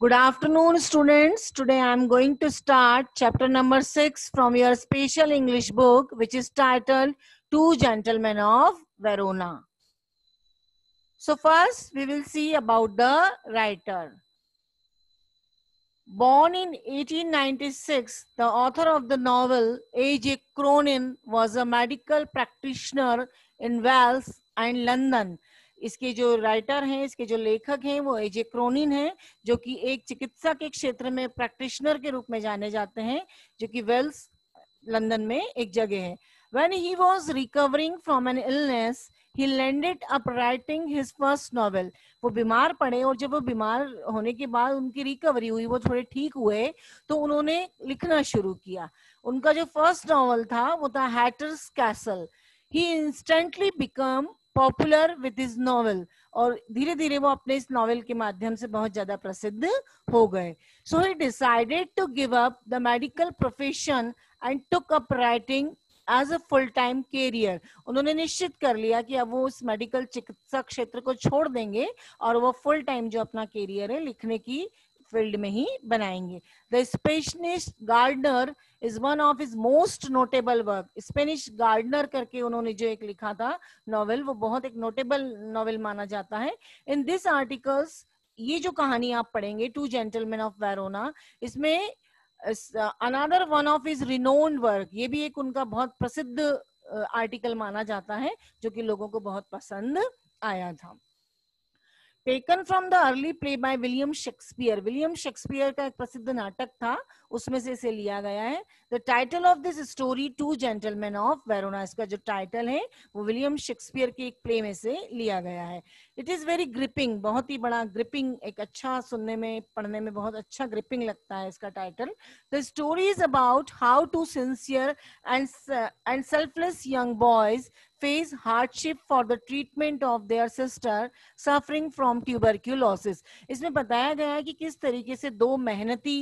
Good afternoon, students. Today I am going to start chapter number 6 from your special English book, which is titled Two Gentlemen of Verona. So first we will see about the writer. Born in 1896, the author of the novel A.J. Cronin was a medical practitioner in Wales and London. इसके जो writer हैं, इसके जो लेखक हैं, वो एजे Cronin हैं, जो कि एक चिकित्सा के क्षेत्र में प्रैक्टिशनर के रूप में जाने जाते हैं, जो कि वेल्स लंदन में एक जगह है. When he was recovering from an illness, he ended up writing his first novel. वो बीमार पड़े और जब वो बीमार होने के बाद उनकी रिकवरी हुई, वो थोड़े ठीक हुए, तो उन्होंने लिखना शुरू किया. उनका जो फर्स्ट नॉवल था वो था haters castle. He instantly became popular with his novel, और धीरे धीरे वो अपने इस नॉवल के माध्यम से बहुत ज्यादा प्रसिद्ध हो गए. So he decided to give up the medical profession and took up writing as a full time career. उन्होंने निश्चित कर लिया कि अब वो इस मेडिकल चिकित्सा क्षेत्र को छोड़ देंगे और वो फुल टाइम जो अपना कैरियर है लिखने की फील्ड में ही बनाएंगे. The Spanish gardener is one of his most notable work. Spanish gardener करके उन्होंने जो एक लिखा था नॉवेल, वो बहुत एक नोटेबल नॉवेल माना जाता है. इन दिस आर्टिकल्स, ये जो कहानी आप पढ़ेंगे टू जेंटलमैन ऑफ वेरोना, इसमें another one of his renowned work, ये भी एक उनका बहुत प्रसिद्ध आर्टिकल माना जाता है जो कि लोगों को बहुत पसंद आया था. Taken from the early play by William Shakespeare. William Shakespeare का एक प्रसिद्ध नाटक था, उसमें से इसे लिया गया है. The title of this story two gentleman of Verona, इसका जो टाइटल है वो विलियम शेक्सपियर के एक प्ले में से लिया गया है. इट इज वेरी ग्रिपिंग, बहुत ही बड़ा ग्रिपिंग, एक अच्छा सुनने में पढ़ने में बहुत अच्छा ग्रिपिंग लगता है इसका title. The story is about how two sincere and selfless young boys face hardship for the treatment of their sister suffering from tuberculosis. इसमें बताया गया है कि किस तरीके से दो मेहनती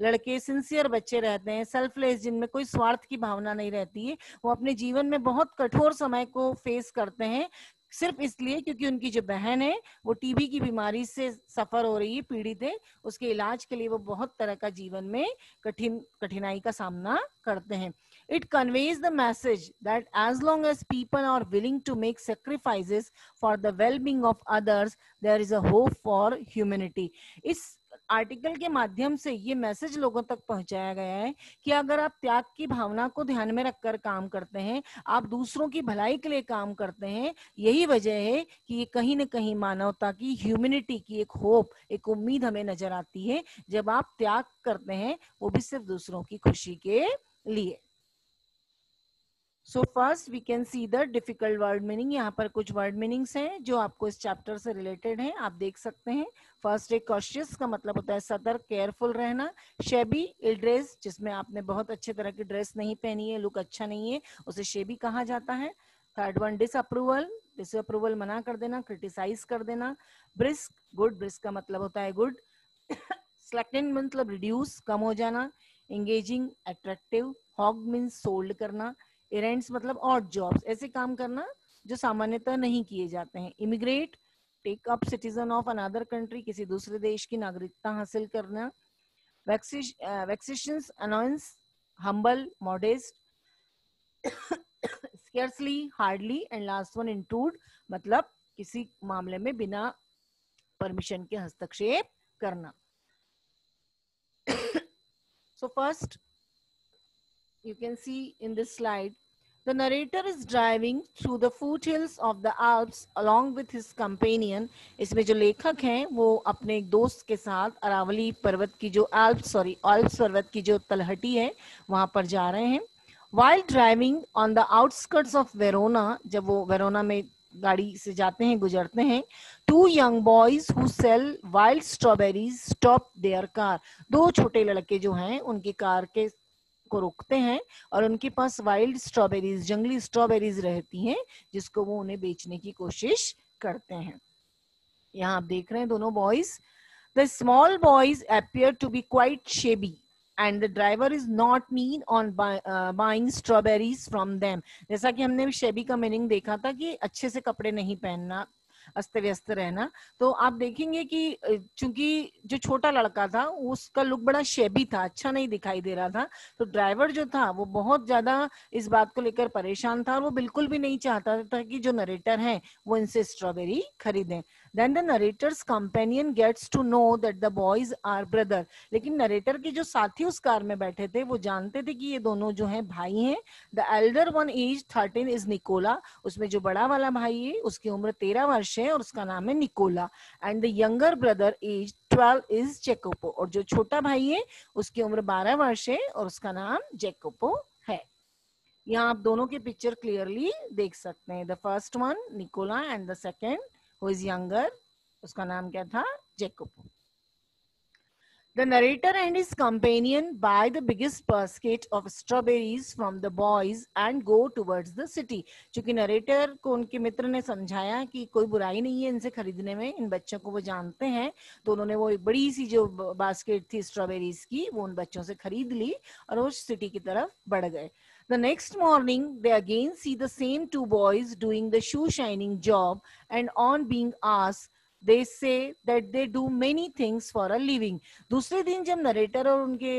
लड़के, सिंसियर बच्चे रहते हैं, सेल्फलेस, जिनमें कोई स्वार्थ की भावना नहीं रहती है, वो अपने जीवन में बहुत कठोर समय को फेस करते हैं सिर्फ इसलिए क्योंकि उनकी जो बहन है वो टीबी की बीमारी से सफर हो रही है, पीड़ित है. उसके इलाज के लिए वो बहुत तरह का जीवन में कठिनाई का सामना करते हैं. It conveys the message that as long as people are willing to make sacrifices for the well-being of others, there is a hope for humanity. इस आर्टिकल के माध्यम से ये मैसेज लोगों तक पहुंचाया गया है कि अगर आप त्याग की भावना को ध्यान में रखकर काम करते हैं, आप दूसरों की भलाई के लिए काम करते हैं, यही वजह है कि ये कहीं ना कहीं मानवता की, ह्यूमैनिटी की एक होप, एक उम्मीद हमें नजर आती है जब आप त्याग करते हैं, वो भी सिर्फ दूसरों की खुशी के लिए. So first we can see the difficult word meaning. यहाँ पर कुछ word meanings हैं जो आपको इस चैप्टर से रिलेटेड हैं, आप देख सकते हैं. फर्स्ट एक cautious का मतलब होता है सतर्क, केयरफुल रहना. shabby, ill dress, जिसमें आपने बहुत अच्छे तरह की ड्रेस नहीं पहनी है, लुक अच्छा नहीं है, उसे shabby कहा जाता है. थर्ड वन disapproval, डिसअप्रूवल मना कर देना, क्रिटिसाइज कर देना. brisk, गुड, brisk का मतलब होता है गुड. slacken मतलब रिड्यूस, कम हो जाना. engaging, attractive. hog means sold करना. इरेंट्स मतलब ऑड जॉब्स, ऐसे काम करना जो सामान्यतः नहीं किए जाते हैं. Immigrate, take up citizen of another country, किसी दूसरे देश की नागरिकता हासिल करना. Vexations, annoyances, humble, modest. Scarcely, hardly, and last one intrude, मतलब किसी मामले में बिना परमिशन के हस्तक्षेप करना. So first you can see in this slide, the narrator is driving through the foothills of the Alps along with his companion. इसमें जो लेखक हैं वो अपने एक दोस्त के साथ अरावली पर्वत की जो आल्प्स पर्वत की जो तलहटी है वहां पर जा रहे हैं. While driving on the outskirts of Verona, जब वो वेरोना में गाड़ी से जाते हैं, गुजरते हैं, two young boys who sell wild strawberries stop their car. दो छोटे लड़के जो हैं उनकी कार के को रोकते हैं और उनके पास वाइल्ड स्ट्रॉबेरीज, जंगली स्ट्रॉबेरीज रहती हैं जिसको वो उन्हें बेचने की कोशिश करते हैं. यहाँ आप देख रहे हैं दोनों boys. The small boys appear to be quite shabby and the driver is not keen on buying strawberries from them. जैसा कि हमने शेबी का मीनिंग देखा था कि अच्छे से कपड़े नहीं पहनना, अस्त व्यस्त रहना। तो आप देखेंगे कि चूंकि जो छोटा लड़का था उसका लुक बड़ा शेबी था, अच्छा नहीं दिखाई दे रहा था, तो ड्राइवर जो था वो बहुत ज्यादा इस बात को लेकर परेशान था और वो बिल्कुल भी नहीं चाहता था कि जो नरेटर हैं वो इनसे स्ट्रॉबेरी खरीदें। Then the narrator's companion gets to know that the boys are brother. लेकिन नरेटर के जो साथी उस कार में बैठे थे वो जानते थे कि ये दोनों जो हैं भाई हैं। The elder one age 13 is Nicola, उसमें जो बड़ा वाला भाई है उसकी उम्र 13 वर्ष है और उसका नाम है Nicola. And the younger brother age 12 is Jacopo, और जो छोटा भाई है उसकी उम्र 12 वर्ष है और उसका नाम जेकोपो है। यहाँ आप दोनों के पिक्चर क्लियरली देख सकते हैं। The first one Nicola and the second who is younger, उसका नाम क्या था, Jacopo. The narrator and his companion buy the biggest basket of strawberries from the boys and go towards the city. चूंकि narrator को उनके मित्र ने समझाया कि कोई बुराई नहीं है इनसे खरीदने में, इन बच्चों को वो जानते हैं, तो उन्होंने वो एक बड़ी सी जो बास्केट थी स्ट्रॉबेरीज की वो उन बच्चों से खरीद ली और वो सिटी की तरफ बढ़ गए। The next morning, they again see the same two boys doing the shoe shining job, and on being asked, they say that they do many things for a living. दूसरे दिन जब नरेटर और उनके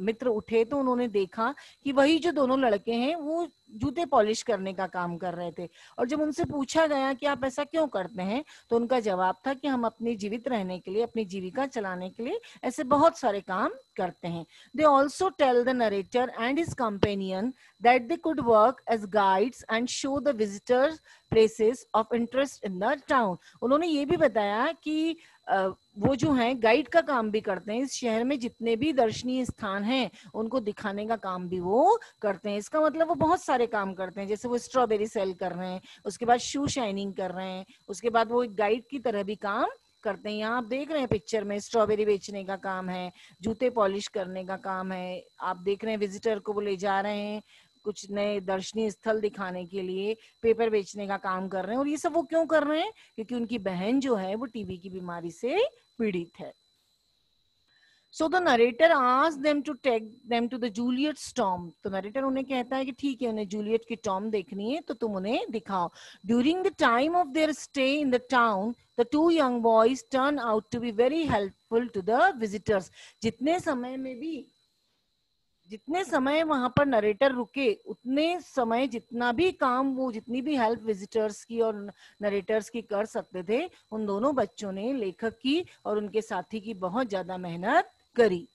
मित्र उठे तो उन्होंने देखा कि वही जो दोनों लड़के हैं वो जूते पॉलिश करने का काम कर रहे थे। और जब उनसे पूछा गया कि आप ऐसा क्यों करते हैं तो उनका जवाब था कि हम अपनी जीवित रहने के लिए, अपनी जीविका चलाने के लिए ऐसे बहुत सारे काम करते हैं। They also tell the narrator and his companion that they could work as guides and show the visitors places of interest in the town. उन्होंने ये भी बताया कि वो जो है गाइड का काम भी करते हैं, इस शहर में जितने भी दर्शनीय स्थान हैं उनको दिखाने का काम भी वो करते हैं। इसका मतलब वो बहुत सारे काम करते हैं, जैसे वो स्ट्रॉबेरी सेल कर रहे हैं, उसके बाद शू शाइनिंग कर रहे हैं, उसके बाद वो एक गाइड की तरह भी काम करते हैं। यहाँ आप देख रहे हैं पिक्चर में स्ट्रॉबेरी बेचने का काम है, जूते पॉलिश करने का काम है, आप देख रहे हैं विजिटर को वो ले जा रहे हैं कुछ नए दर्शनीय स्थल दिखाने के लिए, पेपर बेचने का काम कर रहे हैं। और ये सब वो क्यों कर रहे हैं? क्योंकि उनकी बहन जो है वो टीबी की बीमारी से पीड़ित है। So the narrator asks them to take them to the Juliet's tomb. तो narrator उन्हें कहता है कि ठीक है उन्हें जूलियट की टॉम देखनी है तो तुम उन्हें दिखाओ। During the time of their stay in the town, the two young boys turn out to be very helpful to the visitors. जितने समय वहां पर नरेटर रुके उतने समय जितना भी काम वो जितनी भी हेल्प विजिटर्स की और नरेटर्स की कर सकते थे उन दोनों बच्चों ने, लेखक की और उनके साथी की, बहुत ज्यादा मेहनत करी।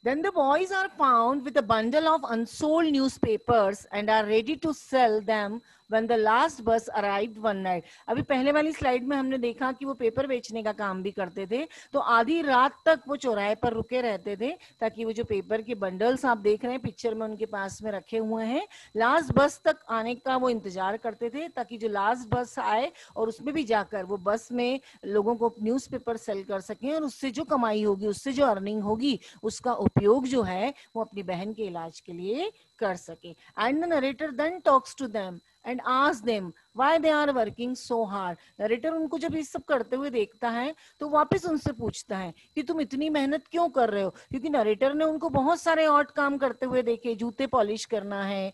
Then the boys are found with a bundle of unsold newspapers and are ready to sell them when the last bus arrived one night. अभी पहले वाली स्लाइड में हमने देखा कि वो पेपर बेचने का काम भी करते थे, तो आधी रात तक वो चौराहे पर रुके रहते थे ताकि वो जो पेपर के बंडल्स आप देख रहे हैं पिक्चर में उनके पास में रखे हुए हैं, लास्ट बस तक आने का वो इंतजार करते थे ताकि जो लास्ट बस आए और उसमें भी जाकर वो बस में लोगों को न्यूज़पेपर सेल कर सकें और उससे जो कमाई होगी, उससे जो अर्निंग होगी, उसका उपयोग जो है वो अपनी बहन के इलाज के लिए कर सके। And the narrator then talks to them and ask them why they are working so hard. Narrator उनको जब ये सब करते हुए देखता है तो वापस उनसे पूछता है कि तुम इतनी मेहनत क्यों कर रहे हो, क्योंकि नरेटर ने उनको बहुत सारे और काम करते हुए देखे, जूते पॉलिश करना है,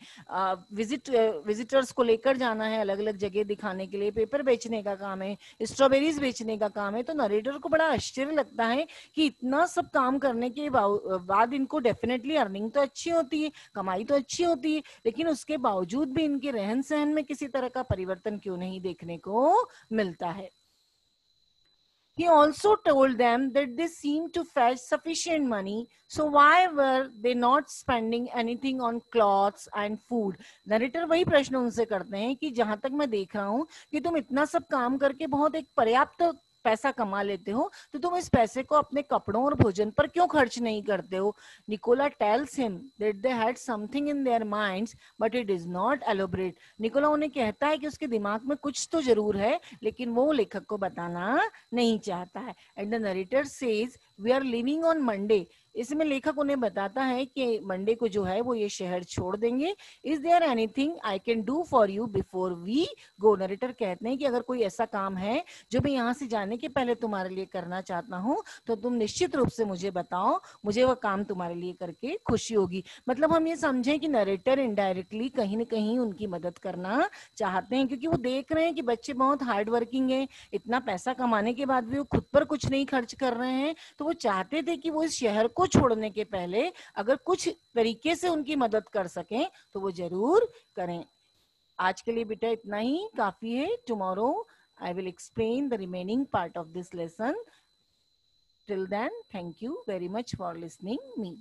विजिटर्स को लेकर जाना है अलग अलग जगह दिखाने के लिए, पेपर बेचने का काम है, स्ट्रॉबेरीज बेचने का काम है। तो नरेटर को बड़ा आश्चर्य लगता है कि इतना सब काम करने के बाद इनको डेफिनेटली अर्निंग तो अच्छी होती है, कमाई तो अच्छी होती है, लेकिन उसके बावजूद भी इनके रहन सहन में किसी तरह का परिवर्तन क्यों नहीं देखने को मिलता है। He also told them that they seemed to fetch sufficient money, so why were they not spending anything on clothes and food? Narrator वही प्रश्न उनसे करते हैं कि जहां तक मैं देख रहा हूं कि तुम इतना सब काम करके बहुत एक पर्याप्त पैसा कमा लेते हो, तो तुम इस पैसे को अपने कपड़ों और भोजन पर क्यों खर्च नहीं करते हो? Nicola tells him that they had something in their minds but it is not elaborate. Nicola उन्हें कहता है कि उसके दिमाग में कुछ तो जरूर है, लेकिन वो लेखक को बताना नहीं चाहता है. And the narrator says we are leaving on Monday. इसमें लेखक उन्हें बताता है कि मंडे को जो है वो ये शहर छोड़ देंगे. Is there anything I can do for you before we go. Narrator कहते हैं कि अगर कोई ऐसा काम है जो मैं यहाँ से जाने के पहले तुम्हारे लिए करना चाहता हूँ तो तुम निश्चित रूप से मुझे बताओ, मुझे वह काम तुम्हारे लिए करके खुशी होगी. मतलब हम ये समझें कि नरेटर इनडायरेक्टली कहीं ना कहीं उनकी मदद करना चाहते हैं, क्योंकि वो देख रहे हैं कि बच्चे बहुत हार्ड वर्किंग है, इतना पैसा कमाने के बाद भी वो खुद पर कुछ नहीं खर्च कर रहे हैं. तो वो चाहते थे कि वो इस शहर को छोड़ने के पहले अगर कुछ तरीके से उनकी मदद कर सकें तो वो जरूर करें. आज के लिए बेटा इतना ही काफी है. Tomorrow I will explain the remaining part of this lesson. Till then, thank you very much for listening me.